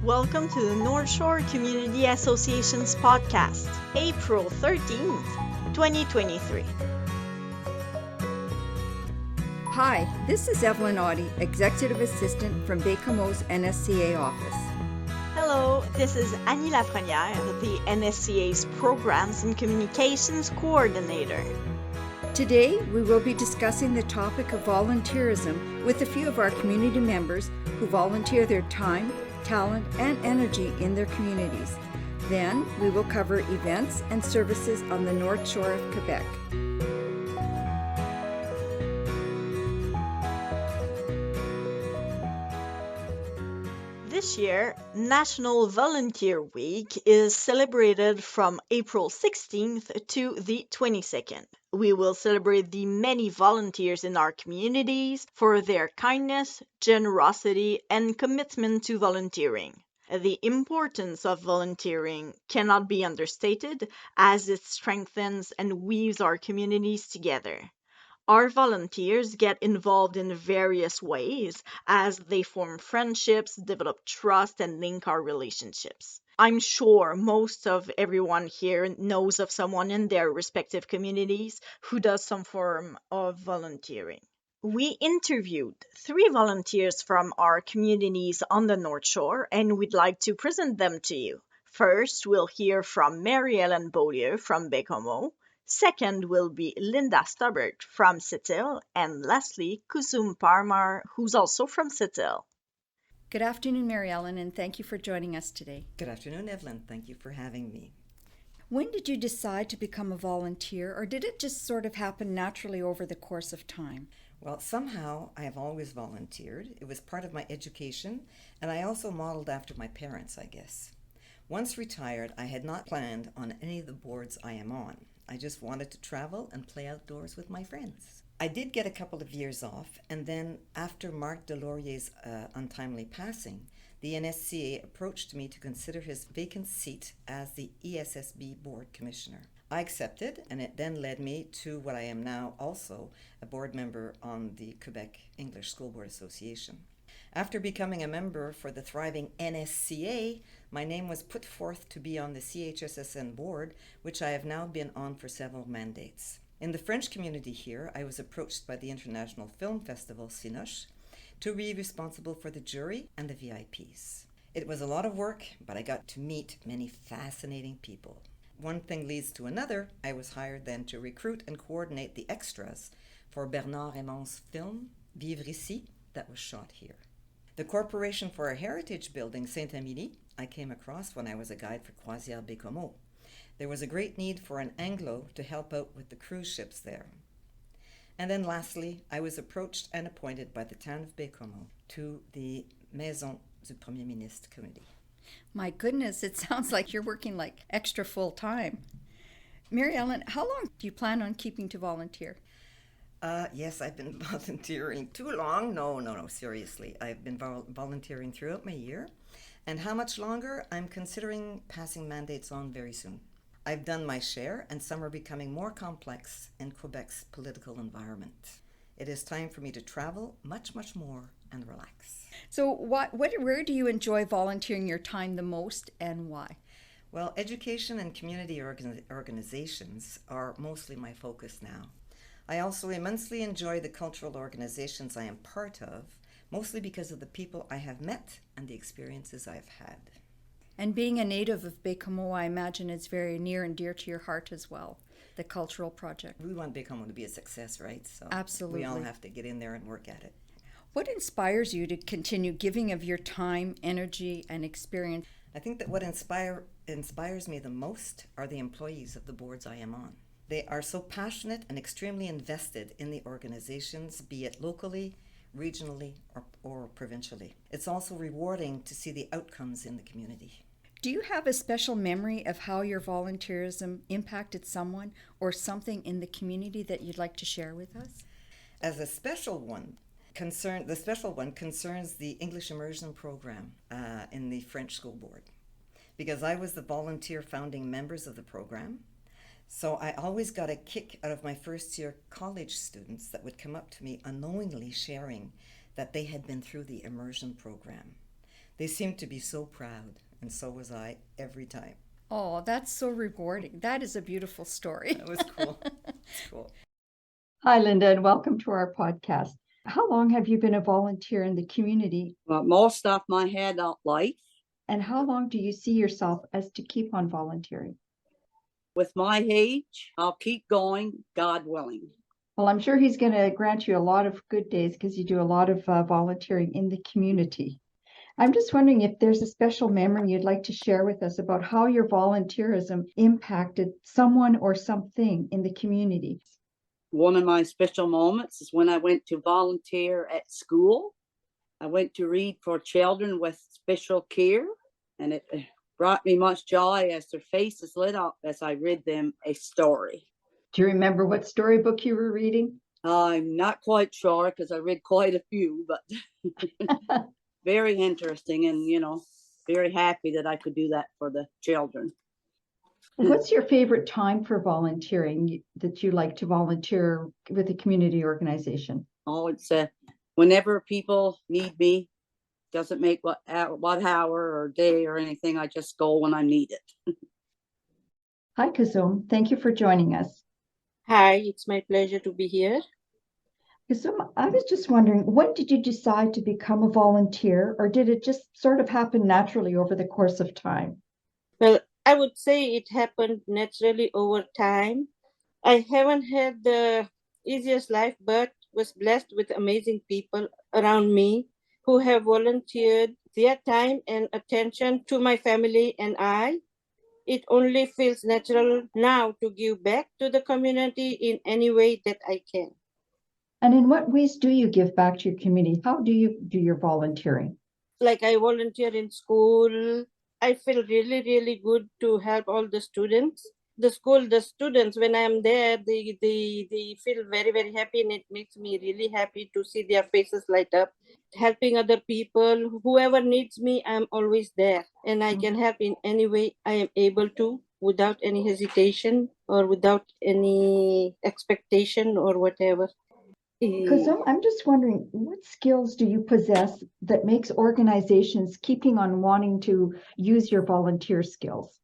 Welcome to the North Shore Community Association's podcast, April 13th, 2023. Hi, this is Evelyn Audie, Executive Assistant from Baie-Comeau's NSCA office. Hello, this is Annie Lafrenière, the NSCA's Programs and Communications Coordinator. Today, we will be discussing the topic of volunteerism with a few of our community members who volunteer their time, talent, and energy in their communities. Then, we will cover events and services on the North Shore of Quebec. This year, National Volunteer Week is celebrated from April 16th to the 22nd. We will celebrate the many volunteers in our communities for their kindness, generosity, and commitment to volunteering. The importance of volunteering cannot be understated as it strengthens and weaves our communities together. Our volunteers get involved in various ways as they form friendships, develop trust, and link our relationships. I'm sure most of everyone here knows of someone in their respective communities who does some form of volunteering. We interviewed 3 volunteers from our communities on the North Shore, and we'd like to present them to you. First, we'll hear from Mary Ellen Beaulieu from Baie-Comeau. Second will be Linda Stubbert from Sept-Îles, and lastly, Kusum Parmar, who's also from Sept-Îles. Good afternoon, Mary Ellen, and thank you for joining us today. Good afternoon, Evelyn. Thank you for having me. When did you decide to become a volunteer, or did it just sort of happen naturally over the course of time? Well, somehow I have always volunteered. It was part of my education, and I also modeled after my parents, I guess. Once retired, I had not planned on any of the boards I am on. I just wanted to travel and play outdoors with my friends. I did get a couple of years off, and then after Marc Delaurier's untimely passing, the NSCA approached me to consider his vacant seat as the ESSB Board Commissioner. I accepted, and it then led me to what I am now, also a board member on the Quebec English School Board Association. After becoming a member for the thriving NSCA, my name was put forth to be on the CHSSN board, which I have now been on for several mandates. In the French community here, I was approached by the International Film Festival, Cinoche, to be responsible for the jury and the VIPs. It was a lot of work, but I got to meet many fascinating people. One thing leads to another. I was hired then to recruit and coordinate the extras for Bernard Raymond's film, Vivre Ici, that was shot here. The Corporation for a Heritage Building, Saint-Amélie, I came across when I was a guide for Croisière Baie-Comeau. There was a great need for an Anglo to help out with the cruise ships there. And then lastly, I was approached and appointed by the town of Baie-Comeau to the Maison du Premier Ministre Committee. My goodness, it sounds like you're working like extra full time. Mary Ellen, how long do you plan on keeping to volunteer? Yes, I've been volunteering too long. No, seriously. I've been volunteering throughout my year. And how much longer? I'm considering passing mandates on very soon. I've done my share, and some are becoming more complex in Quebec's political environment. It is time for me to travel much more and relax. So where do you enjoy volunteering your time the most, and why? Well, education and community organizations are mostly my focus now. I also immensely enjoy the cultural organizations I am part of, mostly because of the people I have met and the experiences I've had. And being a native of Baie-Comeau, I imagine it's very near and dear to your heart as well, the cultural project. We want Baie-Comeau to be a success, right? So absolutely. We all have to get in there and work at it. What inspires you to continue giving of your time, energy, and experience? I think that what inspires me the most are the employees of the boards I am on. They are so passionate and extremely invested in the organizations, be it locally, regionally, or provincially. It's also rewarding to see the outcomes in the community. Do you have a special memory of how your volunteerism impacted someone or something in the community that you'd like to share with us? As a special one, the special one concerns the English immersion program in the French School Board, because I was the volunteer founding members of the program. So I always got a kick out of my first year college students that would come up to me unknowingly sharing that they had been through the immersion program. They seemed to be so proud, and so was I every time. Oh, that's so rewarding. That is a beautiful story. It was cool. It's cool. Hi, Linda, and welcome to our podcast. How long have you been a volunteer in the community? Well, most of my adult life. And how long do you see yourself as to keep on volunteering? With my age, I'll keep going, God willing. Well, I'm sure he's going to grant you a lot of good days because you do a lot of volunteering in the community. I'm just wondering if there's a special memory you'd like to share with us about how your volunteerism impacted someone or something in the community. One of my special moments is when I went to volunteer at school. I went to read for children with special care, and it brought me much joy as their faces lit up as I read them a story. Do you remember what storybook you were reading? I'm not quite sure because I read quite a few, but very interesting and, very happy that I could do that for the children. What's your favorite time for volunteering that you like to volunteer with a community organization? Oh, it's whenever people need me. Doesn't make what hour or day or anything. I just go when I need it. Hi, Kazum. Thank you for joining us. Hi, it's my pleasure to be here. Kazum, I was just wondering, when did you decide to become a volunteer, or did it just sort of happen naturally over the course of time? Well, I would say it happened naturally over time. I haven't had the easiest life, but was blessed with amazing people around me who have volunteered their time and attention to my family and I. It only feels natural now to give back to the community in any way that I can. And in what ways do you give back to your community? How do you do your volunteering? Like I volunteer in school. I feel really, really good to help all the students. The students, when I'm there, they feel very, very happy, and it makes me really happy to see their faces light up. Helping other people, whoever needs me, I'm always there, and I can help in any way I am able to, without any hesitation or without any expectation or whatever. Because I'm just wondering, what skills do you possess that makes organizations keeping on wanting to use your volunteer skills?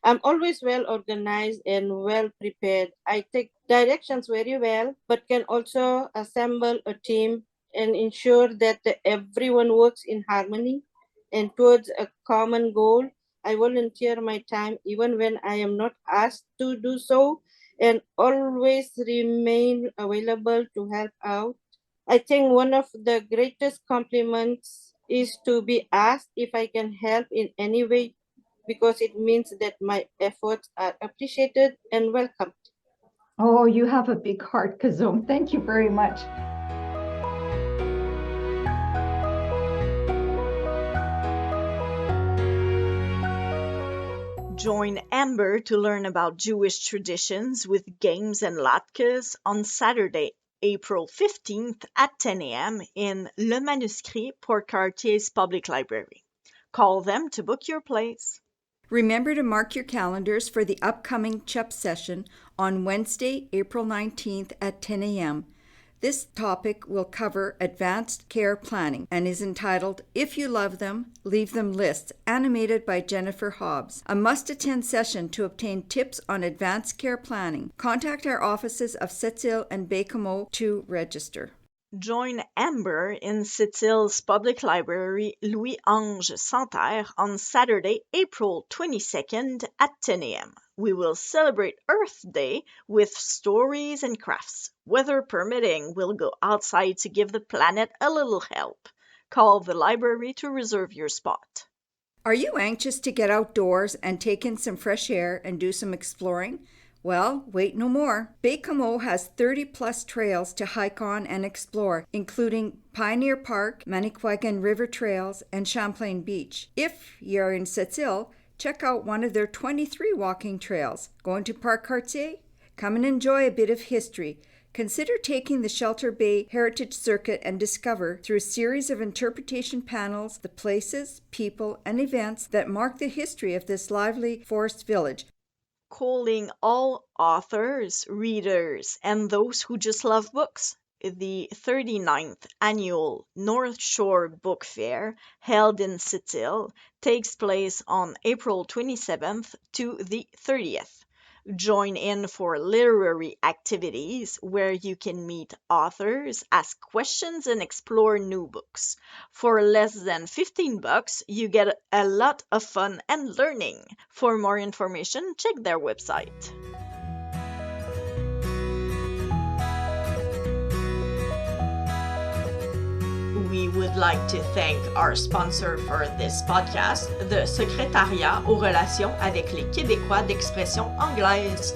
I'm always well organized and well prepared. I take directions very well, but can also assemble a team and ensure that everyone works in harmony and towards a common goal. I volunteer my time even when I am not asked to do so, and always remain available to help out. I think one of the greatest compliments is to be asked if I can help in any way, because it means that my efforts are appreciated and welcomed. Oh, you have a big heart, Kazum. Thank you very much. Join Amber to learn about Jewish traditions with games and latkes on Saturday, April 15th at 10 a.m. in Le Manuscrit, Port-Cartier's public library. Call them to book your place. Remember to mark your calendars for the upcoming CHEP session on Wednesday, April 19th at 10 a.m. This topic will cover advanced care planning and is entitled If You Love Them, Leave Them Lists, animated by Jennifer Hobbs. A must-attend session to obtain tips on advanced care planning. Contact our offices of Sept-Îles and Baie-Comeau to register. Join Amber in Sept-Îles Public Library Louis-Ange Santerre on Saturday, April 22nd at 10 a.m. We will celebrate Earth Day with stories and crafts. Weather permitting, we'll go outside to give the planet a little help. Call the library to reserve your spot. Are you anxious to get outdoors and take in some fresh air and do some exploring? Well, wait no more. Baie-Comeau has 30-plus trails to hike on and explore, including Pioneer Park, Manicouagan River Trails, and Champlain Beach. If you're in Sept-Îles, check out one of their 23 walking trails. Going to Port-Cartier? Come and enjoy a bit of history. Consider taking the Shelter Bay Heritage Circuit and discover, through a series of interpretation panels, the places, people, and events that mark the history of this lively forest village. Calling all authors, readers, and those who just love books. the 39th annual North Shore Book Fair, held in Sept-Îles, takes place on April 27th to the 30th. Join in for literary activities where you can meet authors, ask questions, and explore new books. For less than $15, you get a lot of fun and learning. For more information, check their website. We would like to thank our sponsor for this podcast, the Secrétariat aux relations avec les Québécois d'expression anglaise.